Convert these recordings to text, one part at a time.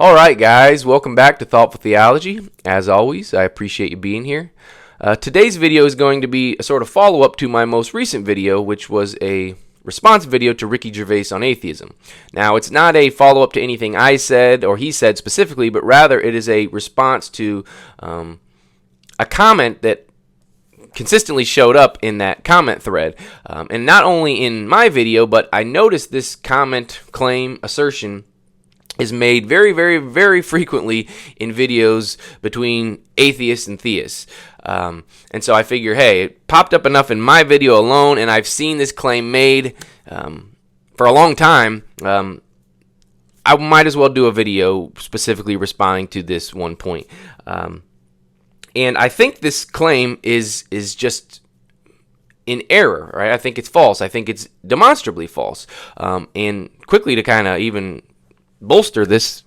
All right, guys, welcome back to Thoughtful Theology. As always, I appreciate you being here. Today's video is going to be a sort of follow-up to my most recent video, which was a response video to Ricky Gervais on atheism. Now, it's not a follow-up to anything I said or he said specifically, but rather it is a response to a comment that consistently showed up in that comment thread. And not only in my video, but I noticed this comment, claim, assertion is made very, very, very frequently in videos between atheists and theists. And so I figure, hey, it popped up enough in my video alone, and I've seen this claim made for a long time. I might as well do a video specifically responding to this one point. And I think this claim is just in error, right? I think it's false. I think it's demonstrably false. And quickly to kind of even bolster this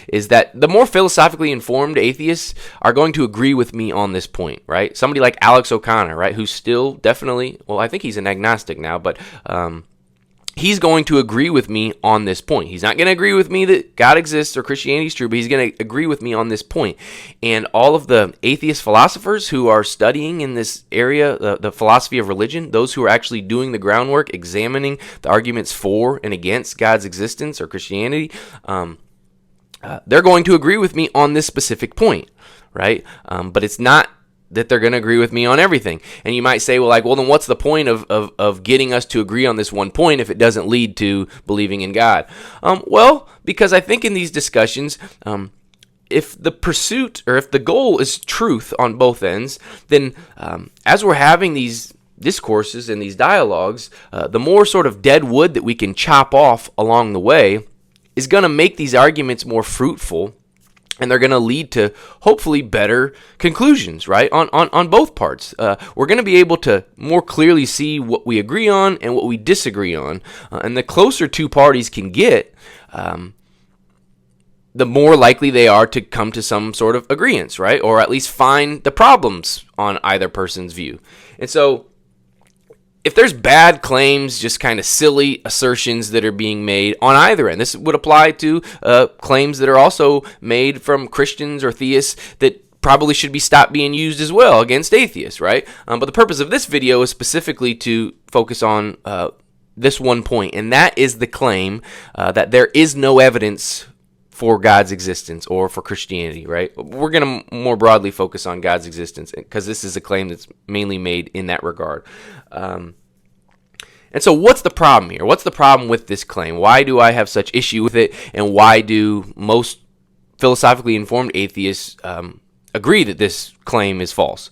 is that the more philosophically informed atheists are going to agree with me on this point, right? Somebody like Alex O'Connor, right, who's still definitely, well, I think he's an agnostic now, but he's going to agree with me on this point. He's not going to agree with me that God exists or Christianity is true, but he's going to agree with me on this point. And all of the atheist philosophers who are studying in this area, the philosophy of religion, those who are actually doing the groundwork, examining the arguments for and against God's existence or Christianity, they're going to agree with me on this specific point, right? But it's not that they're going to agree with me on everything. And you might say, well, then what's the point of getting us to agree on this one point if it doesn't lead to believing in God? Well, because I think in these discussions, if the pursuit or if the goal is truth on both ends, then as we're having these discourses and these dialogues, the more sort of dead wood that we can chop off along the way is going to make these arguments more fruitful, and they're going to lead to hopefully better conclusions, right, on both parts. We're going to be able to more clearly see what we agree on and what we disagree on. And the closer two parties can get, the more likely they are to come to some sort of agreement, right, or at least find the problems on either person's view. And so if there's bad claims, just kind of silly assertions that are being made on either end, this would apply to claims that are also made from Christians or theists that probably should be stopped being used as well against atheists, right? But the purpose of this video is specifically to focus on this one point, and that is the claim that there is no evidence for God's existence or for Christianity, right? We're going to more broadly focus on God's existence because this is a claim that's mainly made in that regard. And so what's the problem here? What's the problem with this claim? Why do I have such issue with it? And why do most philosophically informed atheists agree that this claim is false?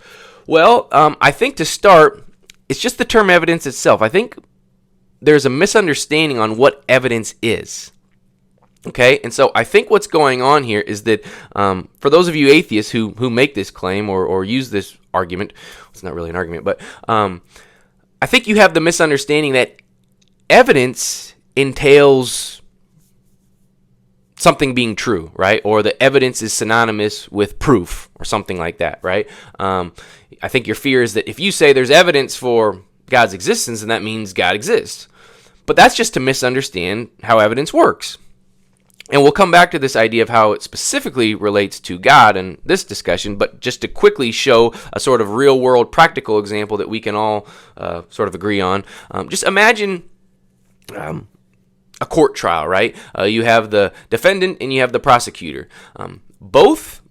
Well, I think to start, it's just the term evidence itself. I think there's a misunderstanding on what evidence is. Okay, and so I think what's going on here is that for those of you atheists who make this claim or use this argument, it's not really an argument, but I think you have the misunderstanding that evidence entails something being true, right? Or the evidence is synonymous with proof or something like that, right? I think your fear is that if you say there's evidence for God's existence, then that means God exists. But that's just to misunderstand how evidence works. And we'll come back to this idea of how it specifically relates to God in this discussion, but just to quickly show a sort of real-world practical example that we can all sort of agree on. Just imagine a court trial, right? You have the defendant and you have the prosecutor. Both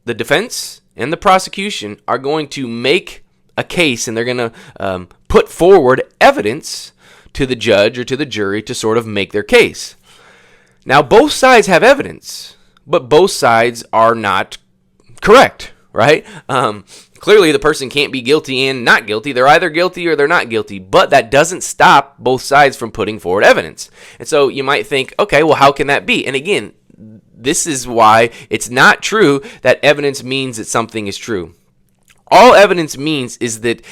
the defense and the prosecution are going to make a case, and they're going to put forward evidence to the judge or to the jury to sort of make their case. Now, both sides have evidence, but both sides are not correct, right? Clearly, the person can't be guilty and not guilty. They're either guilty or they're not guilty, but that doesn't stop both sides from putting forward evidence. And so you might think, okay, well, how can that be? And again, this is why it's not true that evidence means that something is true. All evidence means is that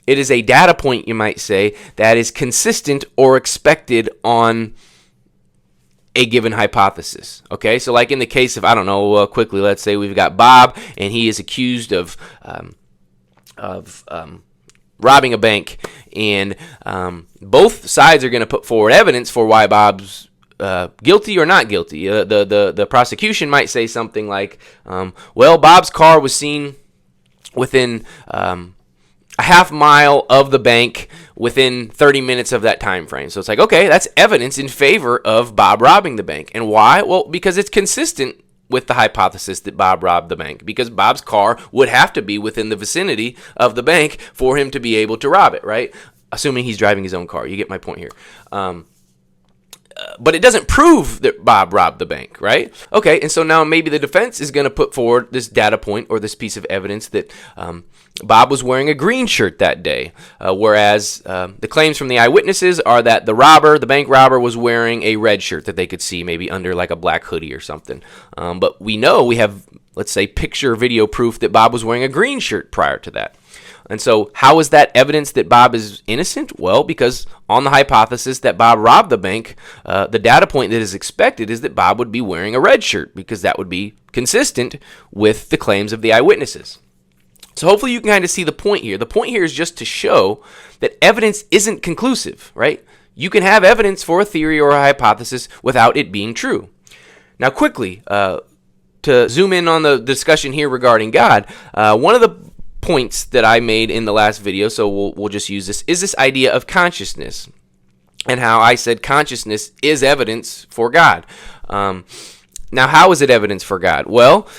it is a data point, you might say, that is consistent or expected on a given hypothesis. Okay, so like in the case of, I don't know, quickly, let's say we've got Bob and he is accused of robbing a bank, and both sides are going to put forward evidence for why Bob's guilty or not guilty. The prosecution might say something like, well, Bob's car was seen within a half mile of the bank within 30 minutes of that time frame. So it's like, okay, that's evidence in favor of Bob robbing the bank. And why? Well, because it's consistent with the hypothesis that Bob robbed the bank, because Bob's car would have to be within the vicinity of the bank for him to be able to rob it, right? Assuming he's driving his own car. You get my point here. But it doesn't prove that Bob robbed the bank, right? Okay, and so now maybe the defense is going to put forward this data point or this piece of evidence that Bob was wearing a green shirt that day, whereas the claims from the eyewitnesses are that the bank robber, was wearing a red shirt that they could see maybe under like a black hoodie or something. But we know we have, let's say, picture video proof that Bob was wearing a green shirt prior to that. And so how is that evidence that Bob is innocent? Well, because on the hypothesis that Bob robbed the bank, the data point that is expected is that Bob would be wearing a red shirt, because that would be consistent with the claims of the eyewitnesses. So hopefully you can kind of see the point here. The point here is just to show that evidence isn't conclusive, right? You can have evidence for a theory or a hypothesis without it being true. Now quickly, to zoom in on the discussion here regarding God, one of the points that I made in the last video, so we'll just use this, is this idea of consciousness, and how I said consciousness is evidence for God. Now, how is it evidence for God? Well,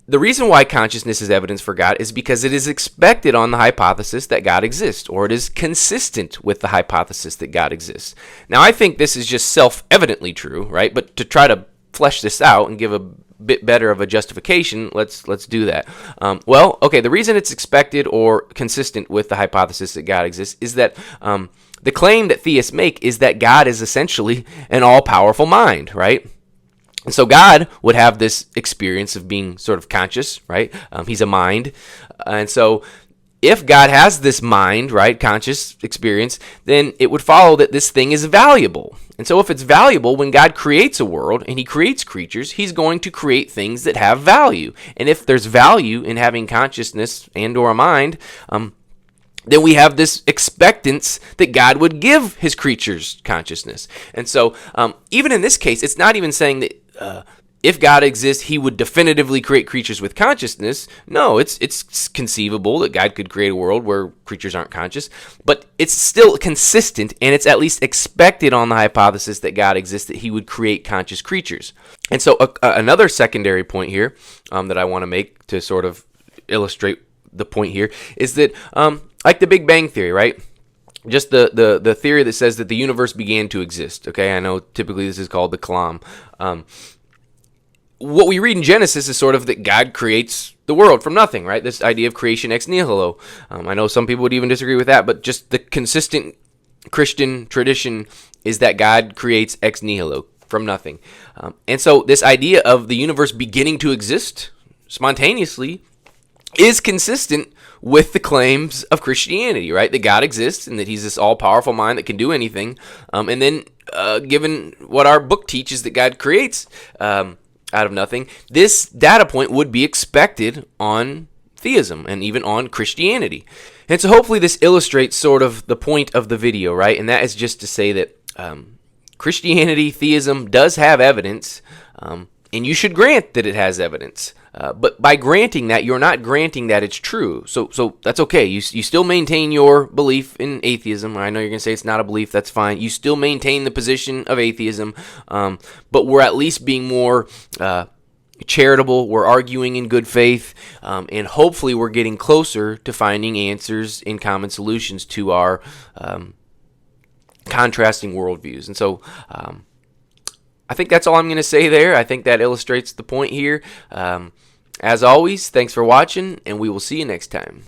the reason why consciousness is evidence for God is because it is expected on the hypothesis that God exists, or it is consistent with the hypothesis that God exists. Now, I think this is just self-evidently true, right? But to try to flesh this out and give a bit better of a justification, let's do that. Well, okay, the reason it's expected or consistent with the hypothesis that God exists is that the claim that theists make is that God is essentially an all-powerful mind, right? And so God would have this experience of being sort of conscious, right? He's a mind. And so if God has this mind, right, conscious experience, then it would follow that this thing is valuable. And so if it's valuable, when God creates a world and he creates creatures, he's going to create things that have value. And if there's value in having consciousness and or a mind, then we have this expectance that God would give his creatures consciousness. And so even in this case, it's not even saying that if God exists, he would definitively create creatures with consciousness. No, it's conceivable that God could create a world where creatures aren't conscious, but it's still consistent, and it's at least expected on the hypothesis that God exists that he would create conscious creatures. And so another secondary point here that I want to make to sort of illustrate the point here is that like the Big Bang Theory, right? Just the theory that says that the universe began to exist. Okay, I know typically this is called the Kalam. What we read in Genesis is sort of that God creates the world from nothing, right? This idea of creation ex nihilo. I know some people would even disagree with that, but just the consistent Christian tradition is that God creates ex nihilo, from nothing. And so this idea of the universe beginning to exist spontaneously is consistent with the claims of Christianity, right? That God exists and that he's this all-powerful mind that can do anything. And then given what our book teaches that God creates out of nothing, this data point would be expected on theism and even on Christianity. And so hopefully this illustrates sort of the point of the video, right? And that is just to say that Christianity, theism does have evidence, and you should grant that it has evidence. But by granting that, you're not granting that it's true. So that's okay. You still maintain your belief in atheism. I know you're going to say it's not a belief. That's fine. You still maintain the position of atheism. But we're at least being more charitable. We're arguing in good faith. And hopefully we're getting closer to finding answers and common solutions to our contrasting worldviews. And so I think that's all I'm going to say there. I think that illustrates the point here. As always, thanks for watching, and we will see you next time.